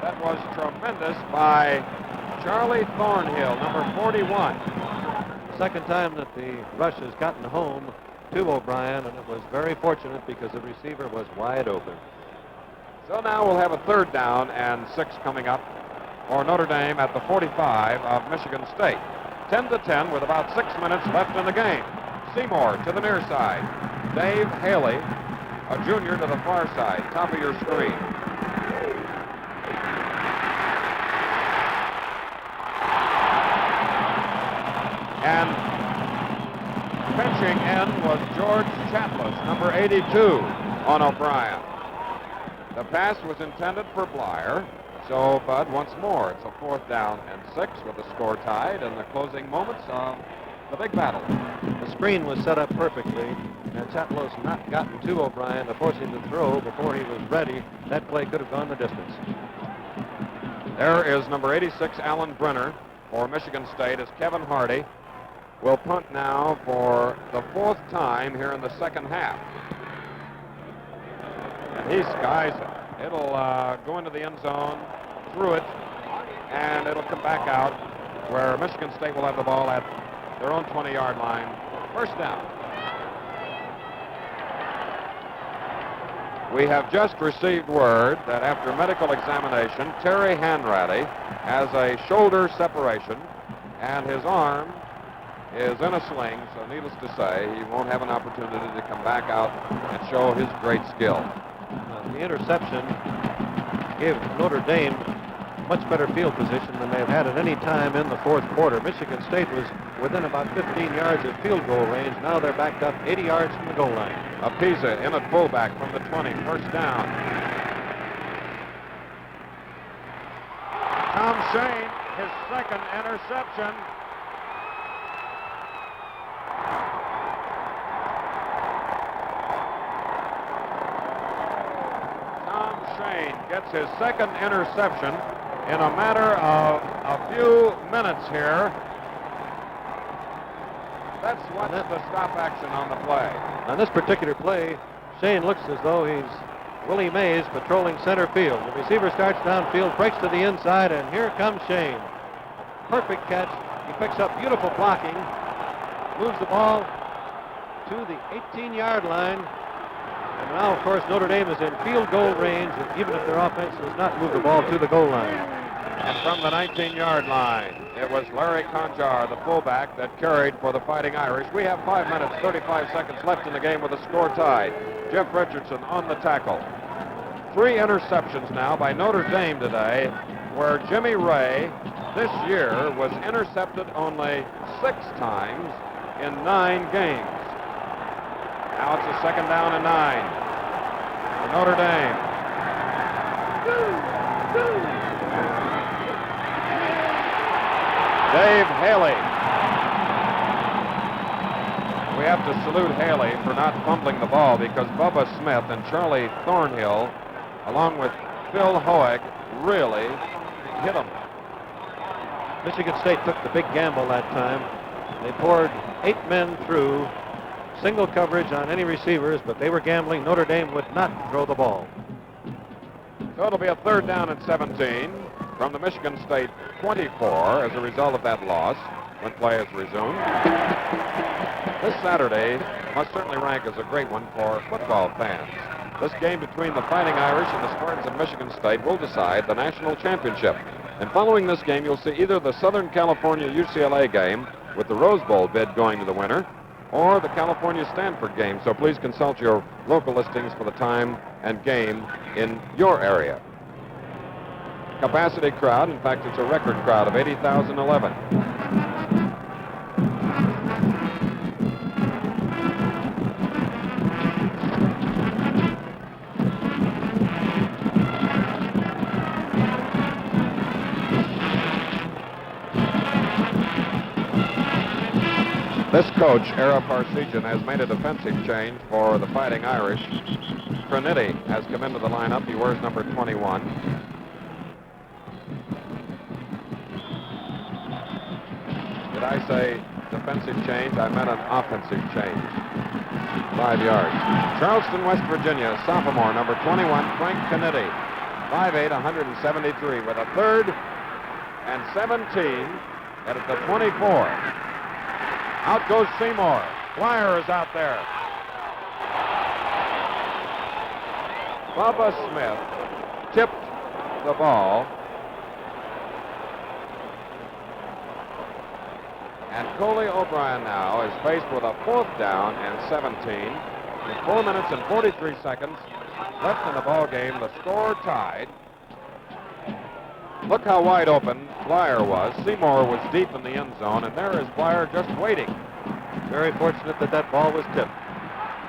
that was tremendous by Charlie Thornhill, number 41. Second time that the rush has gotten home to O'Brien, and it was very fortunate because the receiver was wide open. So now we'll have a 3rd down and 6 coming up for Notre Dame at the 45 of Michigan State. 10-10 with about 6 minutes left in the game. Seymour to the near side. Dave Haley, a junior, to the far side, top of your screen. And pinching in was George Chatlis, number 82, on O'Brien. The pass was intended for Blyer. So, Bud, once more, it's a 4th down and 6 with the score tied in the closing moments of the big battle. The screen was set up perfectly, and Chatlos not gotten to O'Brien to force him to throw before he was ready. That play could have gone the distance. There is number 86, Alan Brenner, for Michigan State, as Kevin Hardy will punt now for the 4th time here in the second half. And he skies it. It'll go into the end zone, through it, and it'll come back out where Michigan State will have the ball at their own 20-yard line. 1st down. We have just received word that after medical examination, Terry Hanratty has a shoulder separation, and his arm is in a sling, so needless to say, he won't have an opportunity to come back out and show his great skill. The interception gave Notre Dame much better field position than they've had at any time in the 4th quarter. Michigan State was within about 15 yards of field goal range. Now they're backed up 80 yards from the goal line. Apisa in at fullback from the 20, 1st down. Tom Shane, his 2nd interception. Gets his 2nd interception in a matter of a few minutes here. Let's watch the stop action on the play. On this particular play, Shane looks as though he's Willie Mays patrolling center field. The receiver starts downfield, breaks to the inside, and here comes Shane. Perfect catch. He picks up beautiful blocking, moves the ball to the 18-yard line. And now, of course, Notre Dame is in field goal range, even if their offense does not move the ball to the goal line. And from the 19-yard line, it was Larry Conjar, the fullback, that carried for the Fighting Irish. We have 5 minutes, 35 seconds left in the game with the score tied. Jeff Richardson on the tackle. 3 interceptions now by Notre Dame today, where Jimmy Ray this year was intercepted only 6 times in 9 games. Now it's a 2nd down and 9 for Notre Dame. Dave Haley. We have to salute Haley for not fumbling the ball, because Bubba Smith and Charlie Thornhill, along with Phil Hoek, really hit him. Michigan State took the big gamble that time. They poured 8 men through, single coverage on any receivers, but they were gambling. Notre Dame would not throw the ball. So it'll be a 3rd down and 17 from the Michigan State 24 as a result of that loss when play is resumed. This Saturday must certainly rank as a great one for football fans. This game between the Fighting Irish and the Spartans of Michigan State will decide the national championship. And following this game, you'll see either the Southern California UCLA game with the Rose Bowl bid going to the winner, or the California Stanford game. So please consult your local listings for the time and game in your area. Capacity crowd, in fact, it's a record crowd of 80,011. This coach, Ara Parsegian, has made a defensive change for the Fighting Irish. Trinity has come into the lineup. He wears number 21. Did I say defensive change? I meant an offensive change. 5 yards. Charleston, West Virginia, sophomore, number 21, Frank Kennedy. 5'8", 173, with a third and 17 at the 24. Out goes Seymour. Flyer is out there. Bubba Smith tipped the ball. And Coley O'Brien now is faced with a 4th down and 17. With 4 minutes and 43 seconds left in the ball game, the score tied. Look how wide open Flyer was. Seymour was deep in the end zone, and there is Flyer just waiting. Very fortunate that that ball was tipped.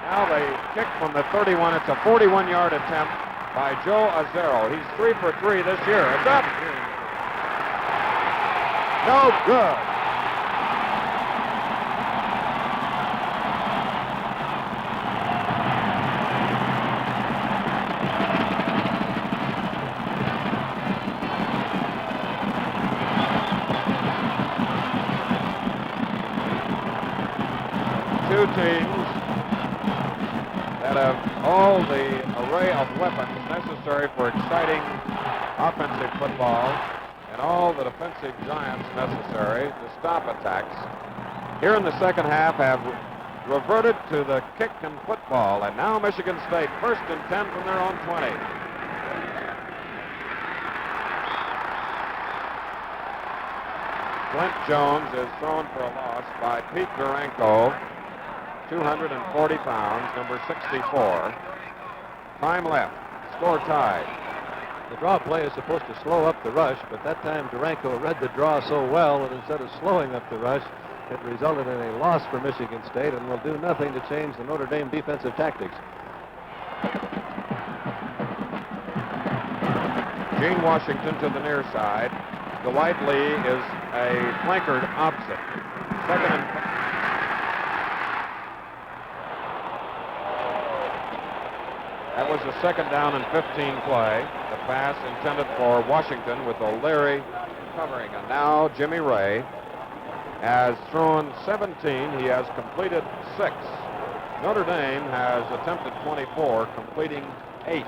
Now they kick from the 31. It's a 41-yard attempt by Joe Azzaro. He's 3 for 3 this year. It's up. No good. Two teams that have all the array of weapons necessary for exciting offensive football and all the defensive giants necessary to stop attacks. Here in the second half have reverted to the kick and football, and now Michigan State 1st and 10 from their own 20. Clint Jones is thrown for a loss by Pete Duranko, 240 pounds, number 64. Time left. Score tied. The draw play is supposed to slow up the rush, but that time Duranko read the draw so well that instead of slowing up the rush, it resulted in a loss for Michigan State and will do nothing to change the Notre Dame defensive tactics. Gene Washington to the near side. Dwight Lee is a flankered opposite. Second and... That was the 2nd down and 15 play. The pass intended for Washington with O'Leary covering. And now Jimmy Ray has thrown 17. He has completed 6. Notre Dame has attempted 24, completing 8.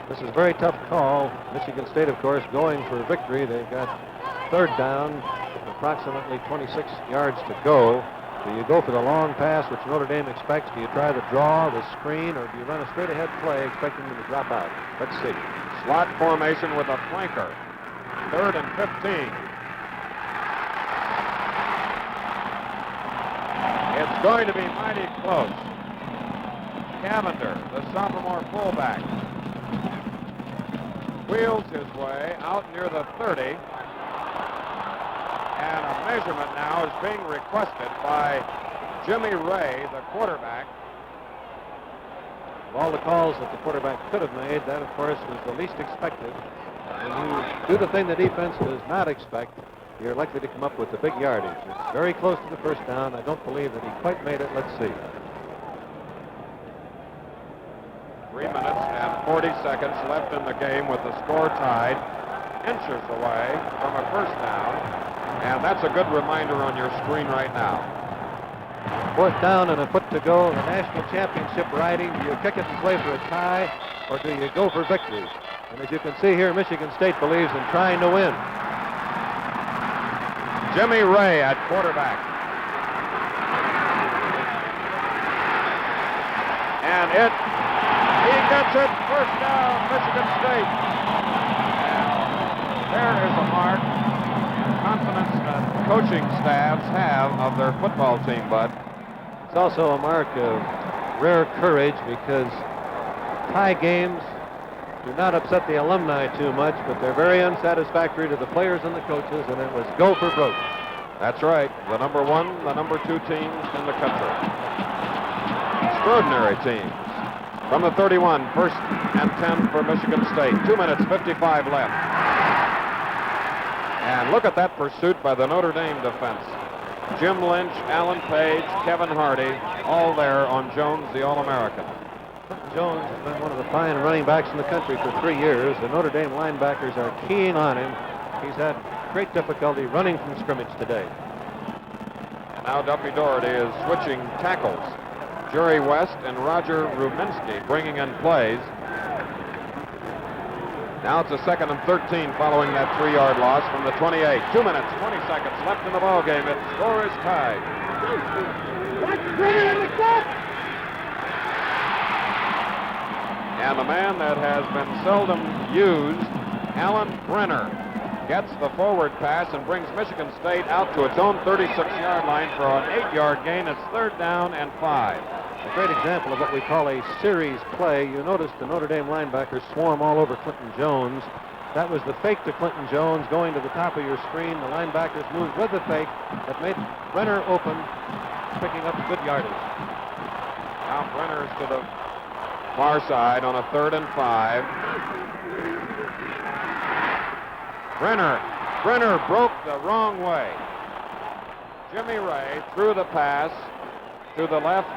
This is a very tough call. Michigan State, of course, going for victory. They've got 3rd down, approximately 26 yards to go. Do you go for the long pass, which Notre Dame expects? Do you try the draw, the screen, or do you run a straight-ahead play expecting them to drop out? Let's see. Slot formation with a flanker. 3rd and 15. It's going to be mighty close. Cavender, the sophomore fullback, wheels his way out near the 30. And a measurement now is being requested by Jimmy Ray, the quarterback. Of all the calls that the quarterback could have made, that, of course, was the least expected. When you do the thing the defense does not expect, you're likely to come up with the big yardage. It's very close to the 1st down. I don't believe that he quite made it. Let's see. 3 minutes and 40 seconds left in the game with the score tied, inches away from a 1st down. And that's a good reminder on your screen right now. 4th down and a foot to go. The national championship riding. Do you kick it and play for a tie, or do you go for victory? And as you can see here, Michigan State believes in trying to win. Jimmy Ray at quarterback. And he gets it. 1st down, Michigan State. And there is a mark. Confident confidence that coaching staffs have of their football team, Bud. It's also a mark of rare courage because tie games do not upset the alumni too much, but they're very unsatisfactory to the players and the coaches, and it was go for broke. That's right. The number 1, the number 2 teams in the country. Extraordinary teams. From the 31, first and 10 for Michigan State. 2 minutes, 55 left. And look at that pursuit by the Notre Dame defense. Jim Lynch, Alan Page, Kevin Hardy, all there on Jones, the All-American. Jones has been one of the fine running backs in the country for 3 years. The Notre Dame linebackers are keying on him. He's had great difficulty running from scrimmage today. And now Duffy Doherty is switching tackles. Jerry West and Roger Ruminski bringing in plays. Now it's a 2nd and 13 following that 3-yard loss from the 28. 2 minutes, 20 seconds left in the ball game. Its score is tied. And a man that has been seldom used, Alan Brenner, gets the forward pass and brings Michigan State out to its own 36-yard line for an 8-yard gain. It's 3rd down and 5. A great example of what we call a series play. You notice the Notre Dame linebackers swarm all over Clinton Jones. That was the fake to Clinton Jones going to the top of your screen. The linebackers moved with the fake that made Brenner open, picking up good yardage. Now Brenner's to the far side on a 3rd and 5. Brenner broke the wrong way. Jimmy Ray threw the pass to the left.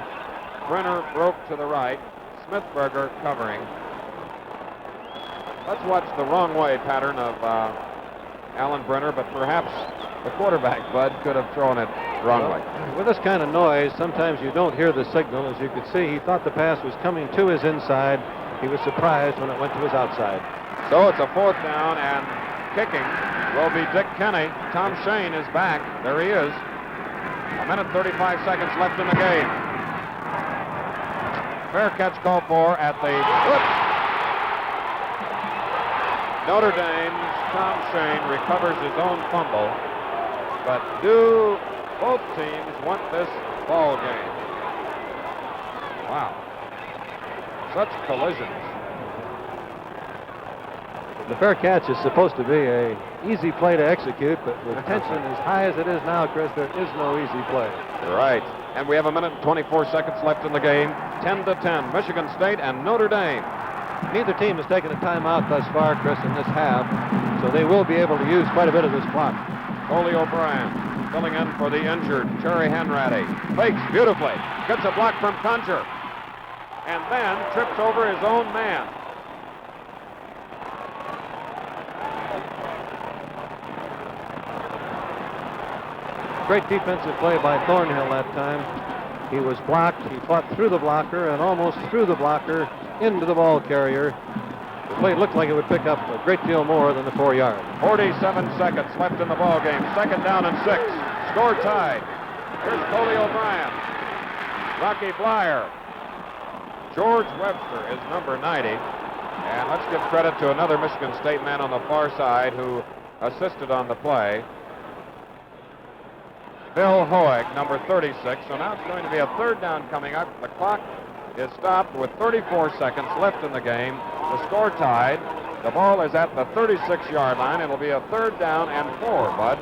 Brenner broke to the right. Smithberger covering. Let's watch the wrong way pattern of Alan Brenner, but perhaps the quarterback, Bud, could have thrown it wrongly. With this kind of noise, sometimes you don't hear the signal. As you could see, he thought the pass was coming to his inside. He was surprised when it went to his outside. So it's a 4th down, and kicking will be Dick Kenny. Tom Shane is back. There he is. 1 minute 35 seconds left in the game. Fair catch called for at the... Oops. Notre Dame's Tom Shane recovers his own fumble. But do both teams want this ball game? Wow. Such collisions. The fair catch is supposed to be an easy play to execute, but with tension as high as it is now, Chris, there is no easy play. Right. And we have 1 minute and 24 seconds left in the game. 10-10, Michigan State and Notre Dame. Neither team has taken a timeout thus far, Chris, in this half, so they will be able to use quite a bit of this clock. Coley O'Brien filling in for the injured Terry Hanratty. Fakes beautifully. Gets a block from Conger. And then trips over his own man. Great defensive play by Thornhill that time. He was blocked. He fought through the blocker and almost through the blocker into the ball carrier. The play looked like it would pick up a great deal more than the 4 yards. 47 seconds left in the ball game. 2nd down and 6. Score tied. Here's Coley O'Brien. Rocky Blyer. George Webster is number 90. And let's give credit to another Michigan State man on the far side who assisted on the play. Bill Hoeg, number 36. So now it's going to be a 3rd down coming up. The clock is stopped with 34 seconds left in the game. The score tied. The ball is at the 36-yard line. It'll be a 3rd down and 4, Bud.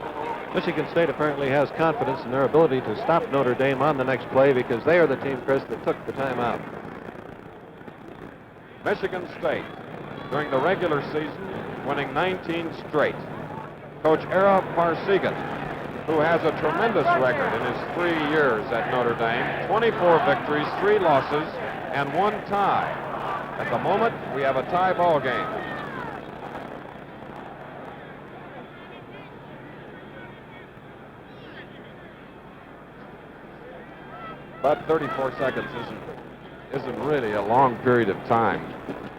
Michigan State apparently has confidence in their ability to stop Notre Dame on the next play because they are the team, Chris, that took the timeout. Michigan State, during the regular season, winning 19 straight. Coach Ara Parsegan, who has a tremendous record in his 3 years at Notre Dame. 24 victories, 3 losses, and 1 tie. At the moment, we have a tie ball game. But 34 seconds isn't really a long period of time.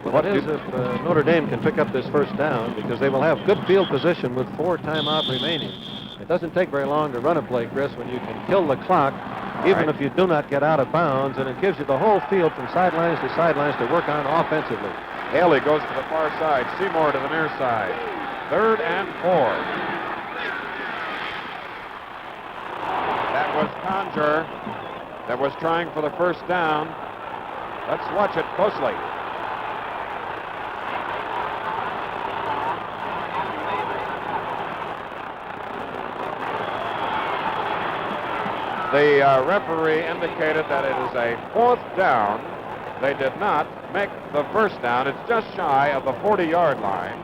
Well, it is if Notre Dame can pick up this 1st down because they will have good field position with 4 timeout remaining. It doesn't take very long to run a play, Chris, when you can kill the clock, even if you do not get out of bounds, and it gives you the whole field from sidelines to work on offensively. Haley goes to the far side. Seymour to the near side. 3rd and 4. Conger that was trying for the first down. Let's watch it closely. The referee indicated that it is a 4th down. They did not make the first down. It's just shy of the 40-yard line.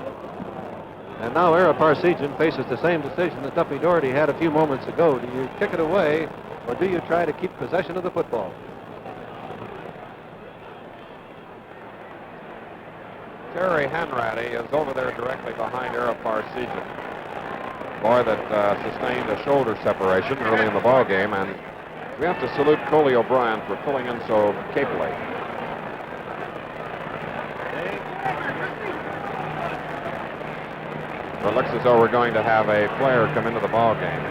And now Ara Parsegian faces the same decision that Duffy Doherty had a few moments ago. Do you kick it away, or do you try to keep possession of the football? Terry Hanratty is over there directly behind Ara Parsegian. Boy that sustained a shoulder separation early in the ball game, and we have to salute Coley O'Brien for filling in so capably. It looks as though we're going to have a player come into the ball game.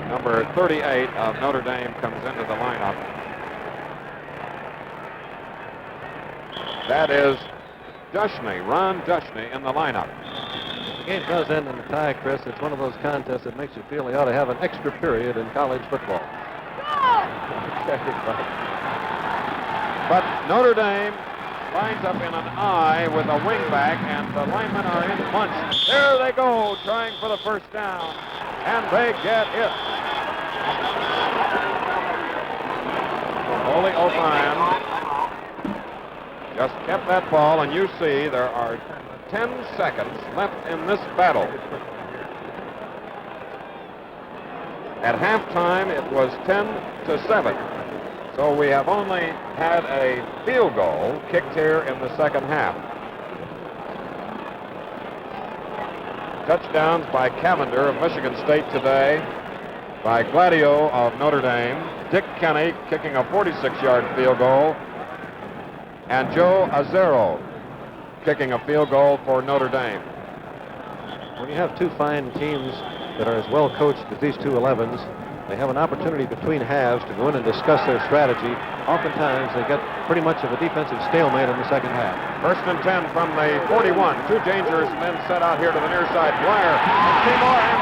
Number 38 of Notre Dame comes into the lineup. That is Dushney, Ron Dushney in the lineup. The game does end in a tie, Chris. It's one of those contests that makes you feel they ought to have an extra period in college football. But Notre Dame lines up in an I with a wingback, and the linemen are in bunch. There they go, trying for the first down, and they get it. Coley O'Brien just kept that ball, and you see there are 10 seconds left in this battle. At halftime, it was 10-7. So we have only had a field goal kicked here in the second half. Touchdowns by Cavender of Michigan State today, by Gladio of Notre Dame, Dick Kenny kicking a 46-yard field goal, and Joe Azzaro kicking a field goal for Notre Dame. When you have two fine teams that are as well coached as these two 11s, they have an opportunity between halves to go in and discuss their strategy. Oftentimes, they get pretty much of a defensive stalemate in the second half. 1st and 10 from the 41. Two dangerous men set out here to the near side. Dwyer and Seymour and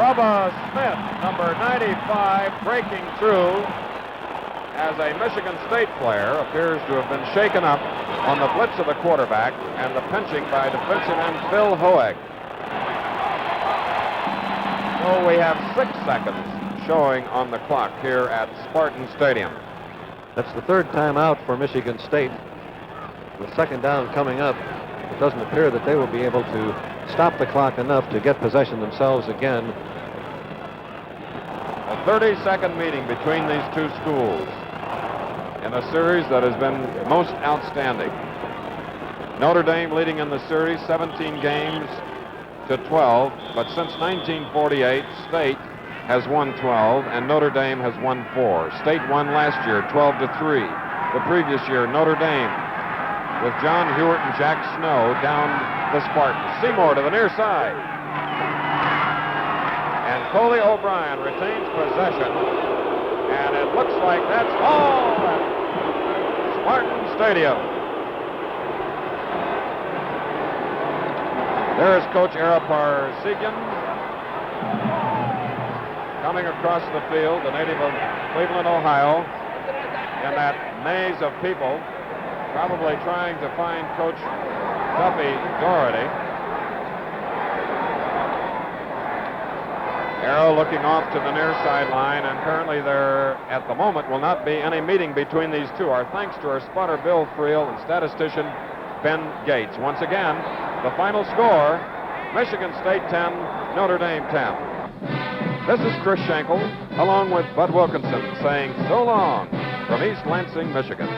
Bubba Smith, number 95, breaking through as a Michigan State player, appears to have been shaken up on the blitz of the quarterback and the pinching by defensive end Phil Hoeg. So we have 6 seconds showing on the clock here at Spartan Stadium. That's the 3rd time out for Michigan State. With 2nd down coming up, it doesn't appear that they will be able to stop the clock enough to get possession themselves again. A 30-second meeting between these two schools in a series that has been most outstanding. Notre Dame leading in the series 17 games to 12, but since 1948, State has won 12 and Notre Dame has won 4. State won last year 12-3. The previous year, Notre Dame with John Hewitt and Jack Snow down the Spartans. Seymour to the near side. And Coley O'Brien retains possession, and it looks like that's all at Spartan Stadium. There is Coach Ara Parsegian coming across the field, the native of Cleveland, Ohio, in that maze of people, probably trying to find Coach Duffy Doherty. Arrow looking off to the near sideline, and currently there, at the moment, will not be any meeting between these two. Our thanks to our spotter, Bill Friel, and statistician, Ben Gates. Once again, the final score, Michigan State 10, Notre Dame 10. This is Chris Schenkel, along with Bud Wilkinson, saying so long from East Lansing, Michigan.